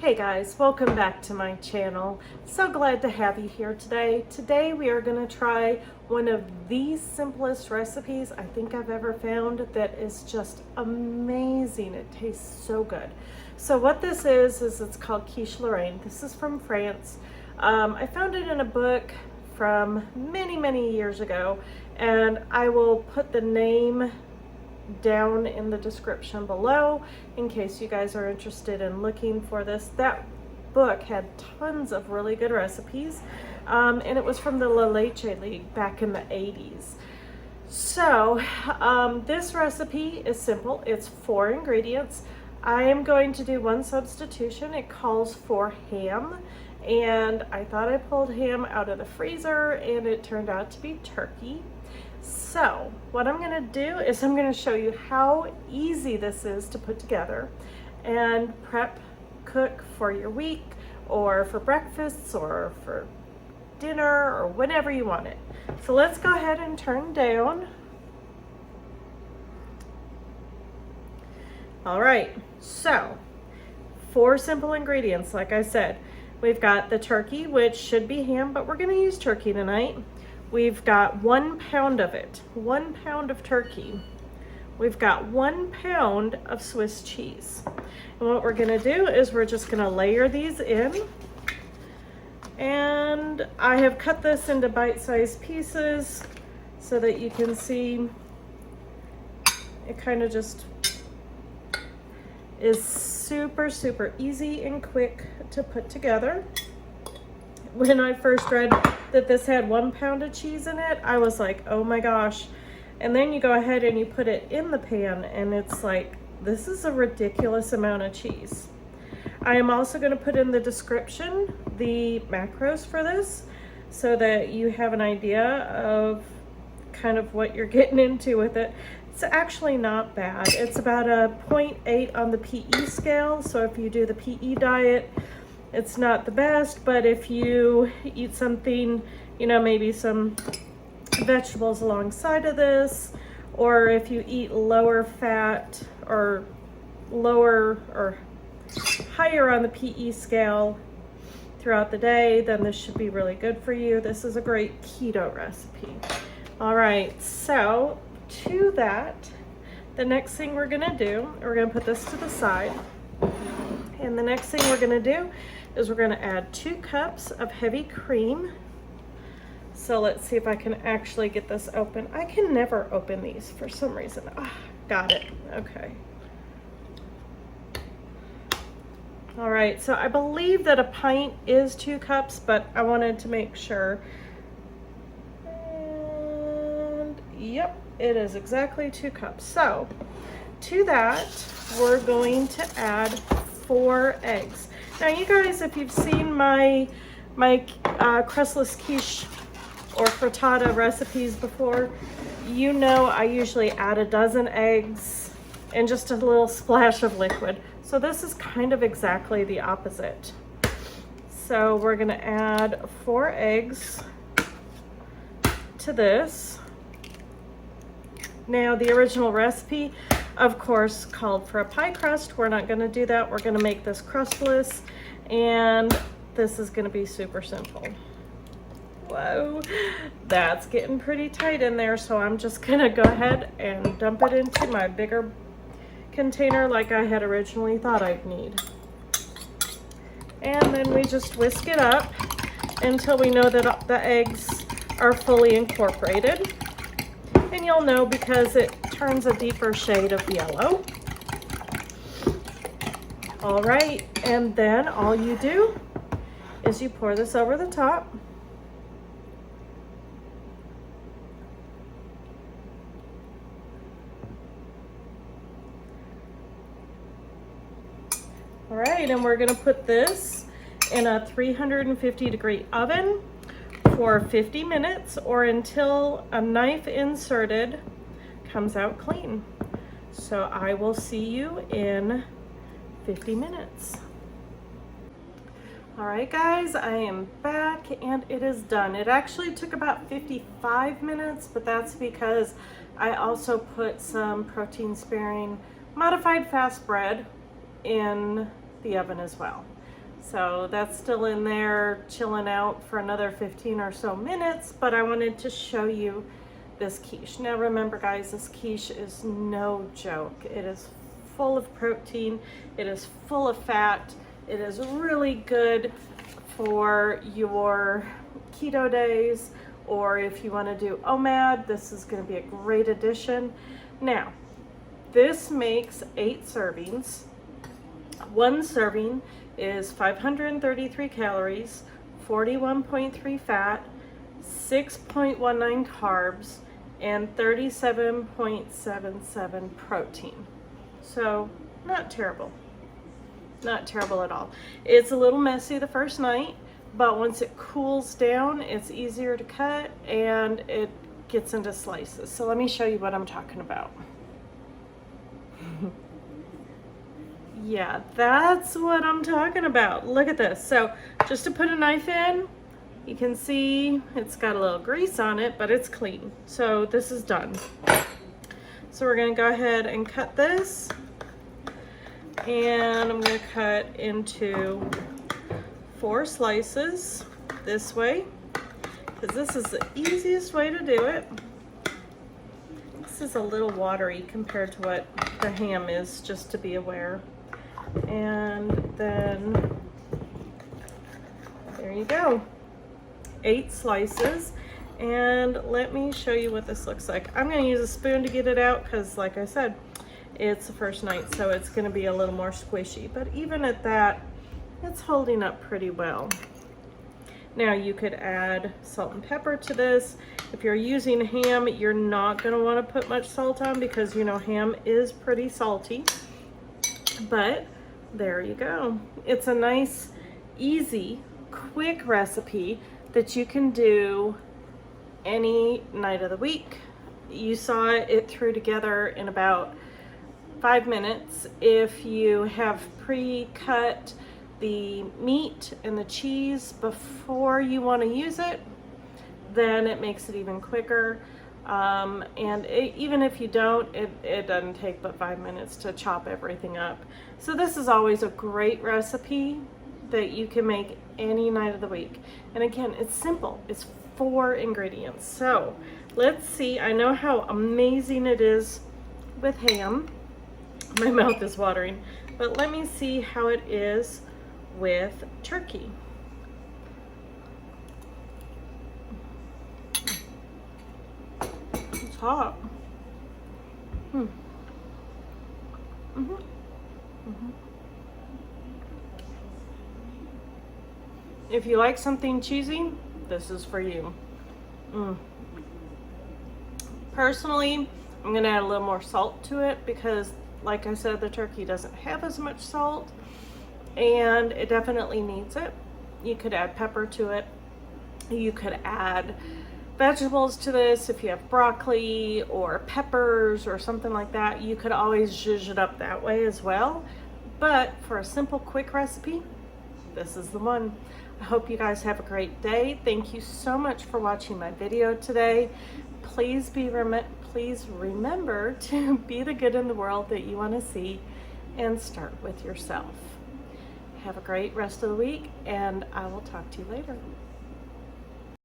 Hey guys, welcome back to my channel. So glad to have you here today. Today we are going to try one of the simplest recipes I think I've ever found that is just amazing. It tastes so good. So what this is it's called Quiche Lorraine. This is from France. I found it in a book from many years ago, and I will put the name down in the description below in case you guys are interested in looking for this. That book had tons of really good recipes, and it was from the La Leche League back in the 80s. So this recipe is simple. It's 4 ingredients. I am going to do one substitution. It calls for ham, and I thought I pulled ham out of the freezer and it turned out to be turkey. So what I'm going to do is I'm going to show you how easy this is to put together and cook for your week, or for breakfasts, or for dinner, or whenever you want it. So let's go ahead and turn down. All right, so 4 simple ingredients. Like I said, we've got the turkey, which should be ham, but we're going to use turkey tonight. We've got 1 pound of it, 1 pound of turkey. We've got 1 pound of Swiss cheese. And what we're gonna do is we're just gonna layer these in. And I have cut this into bite-sized pieces so that you can see it kind of just is super easy and quick to put together. When I first read that this had 1 pound of cheese in it, I was like, oh my gosh. And then you go ahead and you put it in the pan and it's like, this is a ridiculous amount of cheese. I am also going to put in the description the macros for this so that you have an idea of kind of what you're getting into with it. It's actually not bad. It's about a 0.8 on the PE scale. So if you do the PE diet, it's not the best, but if you eat something, you know, maybe some vegetables alongside of this, or if you eat lower fat or lower or higher on the PE scale throughout the day, then this should be really good for you. This is a great keto recipe. All right, so to that, the next thing we're gonna do, we're gonna put this to the side. And the next thing we're gonna do is we're gonna add 2 cups of heavy cream. So let's see if I can actually get this open. I can never open these for some reason. Got it, okay. All right, so I believe that a pint is 2 cups, but I wanted to make sure. And yep, it is exactly 2 cups. So to that, we're going to add 4 eggs. Now you guys, if you've seen my crustless quiche or frittata recipes before, you know I usually add a dozen eggs and just a little splash of liquid. So this is kind of exactly the opposite. So we're gonna add 4 eggs to this. Now the original recipe, of course, called for a pie crust. We're not gonna do that. We're gonna make this crustless, and this is gonna be super simple. Whoa, that's getting pretty tight in there, so I'm just gonna go ahead and dump it into my bigger container like I had originally thought I'd need. And then we just whisk it up until we know that the eggs are fully incorporated. And you'll know because it turns a deeper shade of yellow. All right, and then all you do is you pour this over the top. All right, and we're gonna put this in a 350-degree oven for 50 minutes, or until a knife inserted comes out clean. So I will see you in 50 minutes. All right guys, I am back and it is done. It actually took about 55 minutes, but that's because I also put some protein sparing modified fast bread in the oven as well. So that's still in there chilling out for another 15 or so minutes, but I wanted to show you this quiche. Now remember guys, this quiche is no joke. It is full of protein, it is full of fat, it is really good for your keto days, or if you want to do OMAD, this is going to be a great addition. Now, this makes 8 servings. One serving is 533 calories, 41.3 fat, 6.19 carbs, and 37.77 protein. So not terrible. Not terrible at all. It's a little messy the first night, but once it cools down, it's easier to cut and it gets into slices. So let me show you what I'm talking about. Yeah, that's what I'm talking about. Look at this. So just to put a knife in, you can see it's got a little grease on it, but it's clean. So this is done. So we're gonna go ahead and cut this. And I'm gonna cut into 4 slices this way, because this is the easiest way to do it. This is a little watery compared to what the ham is, just to be aware. And then there you go, 8 slices. And let me show you what this looks like. I'm going to use a spoon to get it out because, like I said, it's the first night, so it's going to be a little more squishy. But even at that, it's holding up pretty well. Now you could add salt and pepper to this. If you're using ham, you're not going to want to put much salt on because, you know, ham is pretty salty. But there you go. It's a nice, easy, quick recipe that you can do any night of the week. You saw it threw together in about 5 minutes. If you have pre-cut the meat and the cheese before you want to use it, then it makes it even quicker. Even if you don't, it doesn't take but 5 minutes to chop everything up. So this is always a great recipe that you can make any night of the week. And again, it's simple. It's 4 ingredients. So let's see. I know how amazing it is with ham. My mouth is watering. But let me see how it is with turkey. It's hot. If you like something cheesy, this is for you. Personally, I'm gonna add a little more salt to it because, like I said, the turkey doesn't have as much salt and it definitely needs it. You could add pepper to it. You could add vegetables to this. If you have broccoli or peppers or something like that, you could always zhuzh it up that way as well. But for a simple, quick recipe, this is the one. I hope you guys have a great day. Thank you so much for watching my video today. Please remember to be the good in the world that you want to see and start with yourself. Have a great rest of the week, and I will talk to you later.